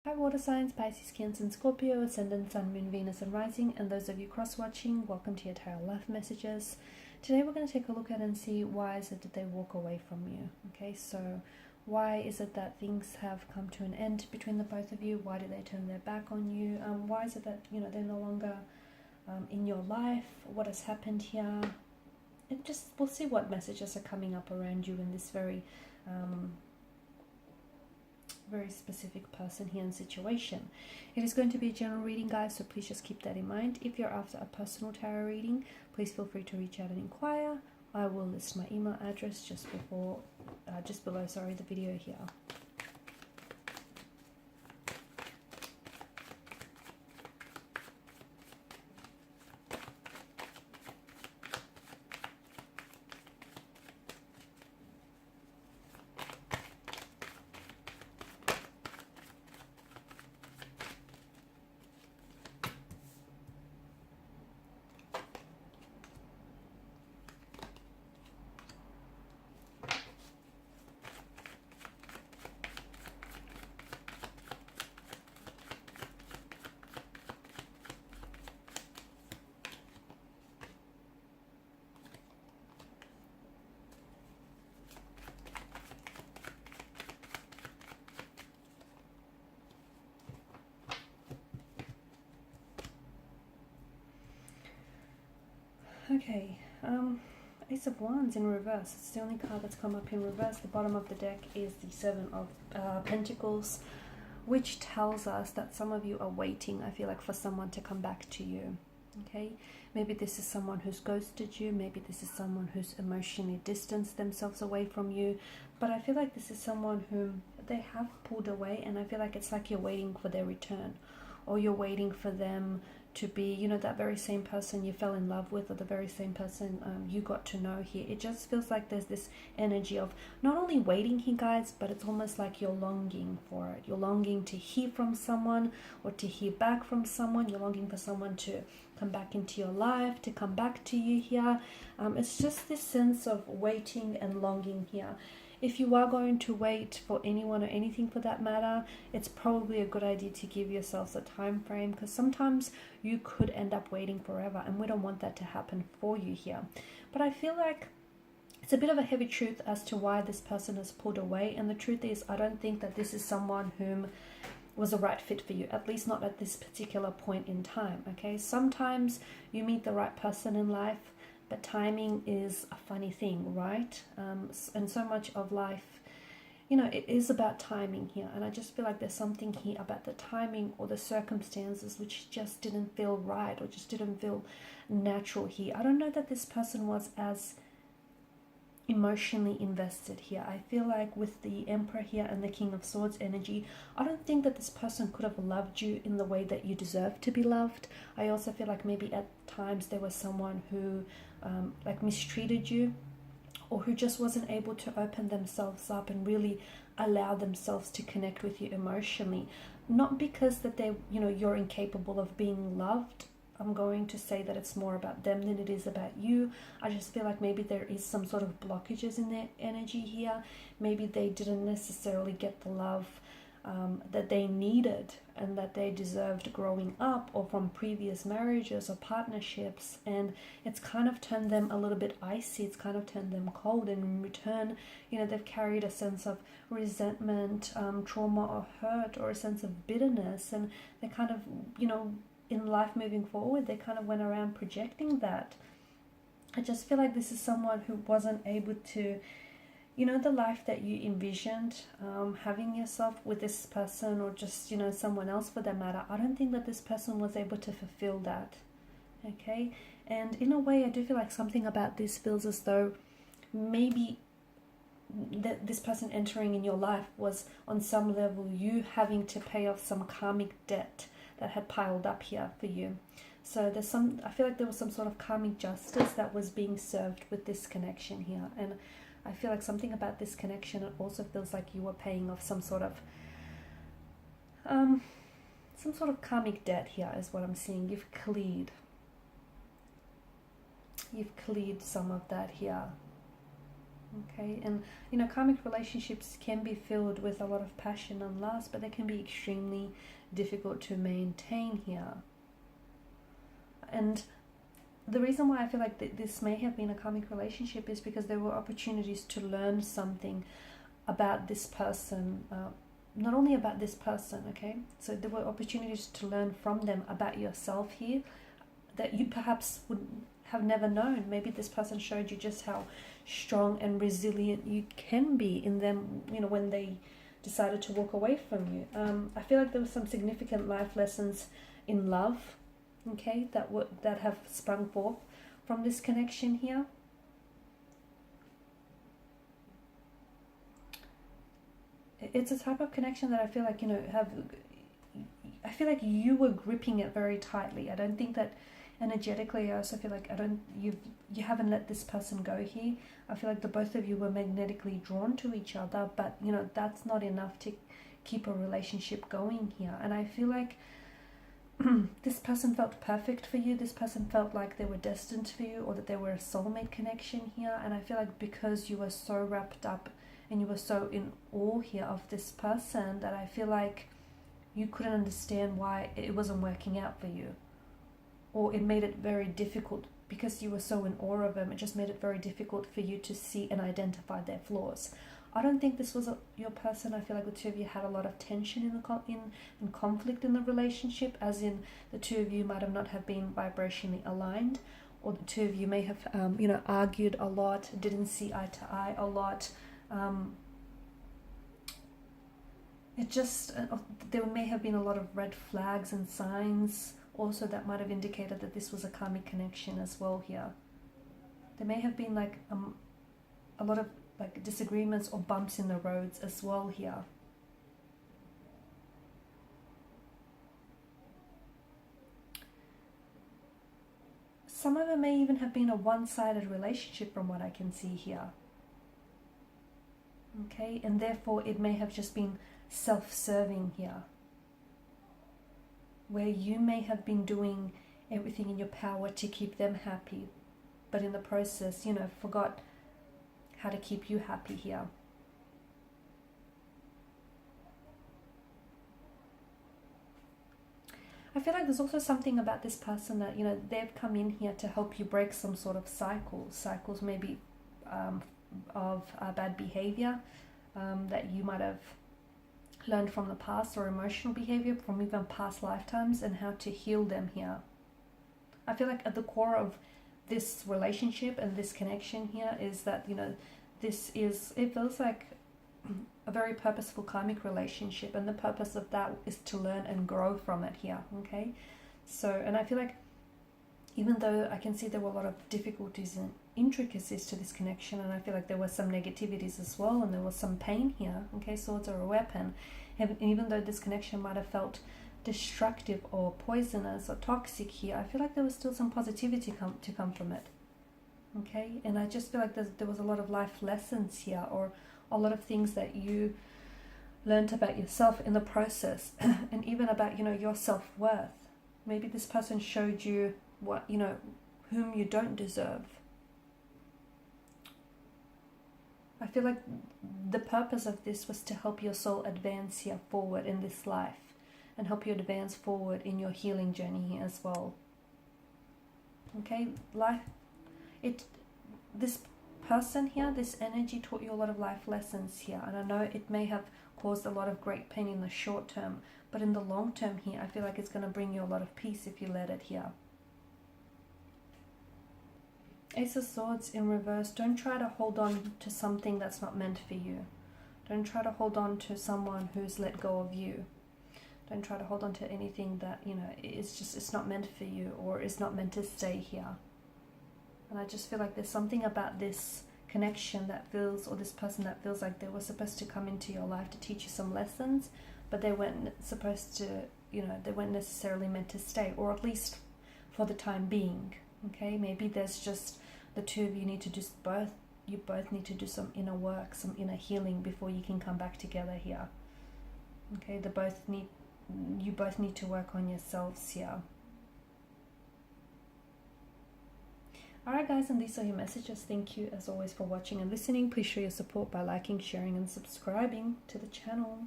Hi water signs, Pisces, Cancer and Scorpio, Ascendant, Sun, Moon, Venus and Rising, and those of you cross-watching, welcome to your tarot life messages. Today we're going to take a look at and see why is it that they walk away from you. Okay, so why is it that things have come to an end between the both of you? Why do they turn their back on you? Why is it that, you know, they're no longer in your life? What has happened here? And just, we'll see what messages are coming up around you in this very specific person here and situation. It is going to be a general reading, guys, so please just keep that in mind. If you're after a personal tarot reading, please feel free to reach out and inquire. I will list my email address just below the video here. Okay, Ace of Wands in reverse. It's the only card that's come up in reverse. The bottom of the deck is the Seven of Pentacles, which tells us that some of you are waiting, I feel like, for someone to come back to you. Okay, maybe this is someone who's ghosted you, maybe this is someone who's emotionally distanced themselves away from you, but I feel like this is someone whom they have pulled away, and I feel like it's like you're waiting for their return, or you're waiting for them to be, you know, that very same person you fell in love with, or the very same person you got to know here. It just feels like there's this energy of not only waiting here, guys, but it's almost like you're longing for it. You're longing to hear from someone, or to hear back from someone. You're longing for someone to come back into your life, to come back to you here. It's just this sense of waiting and longing here. If you are going to wait for anyone or anything for that matter, it's probably a good idea to give yourselves a time frame, because sometimes you could end up waiting forever, and we don't want that to happen for you here. But I feel like it's a bit of a heavy truth as to why this person has pulled away, and the truth is, I don't think that this is someone whom was a right fit for you, at least not at this particular point in time. Okay, sometimes you meet the right person in life, but timing is a funny thing, right? And so much of life, you know, it is about timing here. And I just feel like there's something here about the timing or the circumstances which just didn't feel right, or just didn't feel natural here. I don't know that this person was as emotionally invested here. I feel like with the Emperor here and the King of Swords energy, I don't think that this person could have loved you in the way that you deserve to be loved. I also feel like maybe at times there was someone who like mistreated you, or who just wasn't able to open themselves up and really allow themselves to connect with you emotionally. Not because that they, you know, you're incapable of being loved. I'm going to say that it's more about them than it is about you. I just feel like maybe there is some sort of blockages in their energy here. Maybe they didn't necessarily get the love that they needed and that they deserved growing up, or from previous marriages or partnerships, and it's kind of turned them a little bit icy. It's kind of turned them cold, and in return, you know, they've carried a sense of resentment, trauma or hurt, or a sense of bitterness, and they kind of, you know, in life moving forward, they kind of went around projecting that. I just feel like this is someone who wasn't able to, you know, the life that you envisioned having yourself with this person, or just, you know, someone else for that matter. I don't think that this person was able to fulfill that. Okay, and in a way, I do feel like something about this feels as though maybe that this person entering in your life was on some level you having to pay off some karmic debt that had piled up here for you. So there's some, I feel like there was some sort of karmic justice that was being served with this connection here. And I feel like something about this connection, it also feels like you were paying off some sort of karmic debt here is what I'm seeing. You've cleared some of that here. Okay, and you know, karmic relationships can be filled with a lot of passion and lust, but they can be extremely difficult to maintain here. And the reason why I feel like this may have been a karmic relationship is because there were opportunities to learn something about this person, not only about this person, okay? So there were opportunities to learn from them about yourself here that you perhaps would have never known. Maybe this person showed you just how strong and resilient you can be in them, you know, when they decided to walk away from you. I feel like there were some significant life lessons in love, okay, that have sprung forth from this connection here. It's a type of connection that I feel like, you know, I feel like you were gripping it very tightly. I don't think that energetically, I also feel like you haven't let this person go here. I feel like the both of you were magnetically drawn to each other, but you know, that's not enough to keep a relationship going here. And I feel like this person felt perfect for you. This person felt like they were destined for you, or that they were a soulmate connection here. And I feel like because you were so wrapped up and you were so in awe here of this person, that I feel like you couldn't understand why it wasn't working out for you, or it made it very difficult because you were so in awe of them. It just made it very difficult for you to see and identify their flaws. I don't think this was your person. I feel like the two of you had a lot of tension in conflict in the relationship, as in the two of you might have not have been vibrationally aligned, or the two of you may have you know, argued a lot, didn't see eye to eye a lot. It just there may have been a lot of red flags and signs also that might have indicated that this was a karmic connection as well here. There may have been like a lot of like disagreements or bumps in the roads as well here. Some of it may even have been a one-sided relationship from what I can see here. Okay, and therefore it may have just been self-serving here, where you may have been doing everything in your power to keep them happy, but in the process, you know, forgot how to keep you happy here. I feel like there's also something about this person that, you know, they've come in here to help you break some sort of cycles maybe of bad behavior that you might have learned from the past, or emotional behavior from even past lifetimes, and how to heal them here. I feel like at the core of this relationship and this connection here is that, you know, it feels like a very purposeful karmic relationship, and the purpose of that is to learn and grow from it here, okay? So, and I feel like even though I can see there were a lot of difficulties and intricacies to this connection, and I feel like there were some negativities as well, and there was some pain here, okay? Swords are a weapon. And even though this connection might have felt destructive or poisonous or toxic here, I feel like there was still some positivity to come from it, okay? And I just feel like there was a lot of life lessons here, or a lot of things that you learned about yourself in the process, and even about, you know, your self-worth. Maybe this person showed you what, you know, whom you don't deserve. I feel like the purpose of this was to help your soul advance here forward in this life, and help you advance forward in your healing journey here as well. Okay, this person here, this energy taught you a lot of life lessons here, and I know it may have caused a lot of great pain in the short term, but in the long term here, I feel like it's going to bring you a lot of peace if you let it here. Ace of Swords in reverse. Don't try to hold on to something that's not meant for you. Don't try to hold on to someone who's let go of you. Don't try to hold on to anything that, you know, it's not meant for you, or is not meant to stay here. And I just feel like there's something about this connection that feels, or this person that feels like they were supposed to come into your life to teach you some lessons, but they weren't supposed to, you know, they weren't necessarily meant to stay, or at least for the time being. Okay, maybe there's just the two of you need to just you both need to do some inner work, some inner healing before you can come back together here. Okay, you both need to work on yourselves here. Alright guys, and these are your messages. Thank you as always for watching and listening. Please show your support by liking, sharing and subscribing to the channel.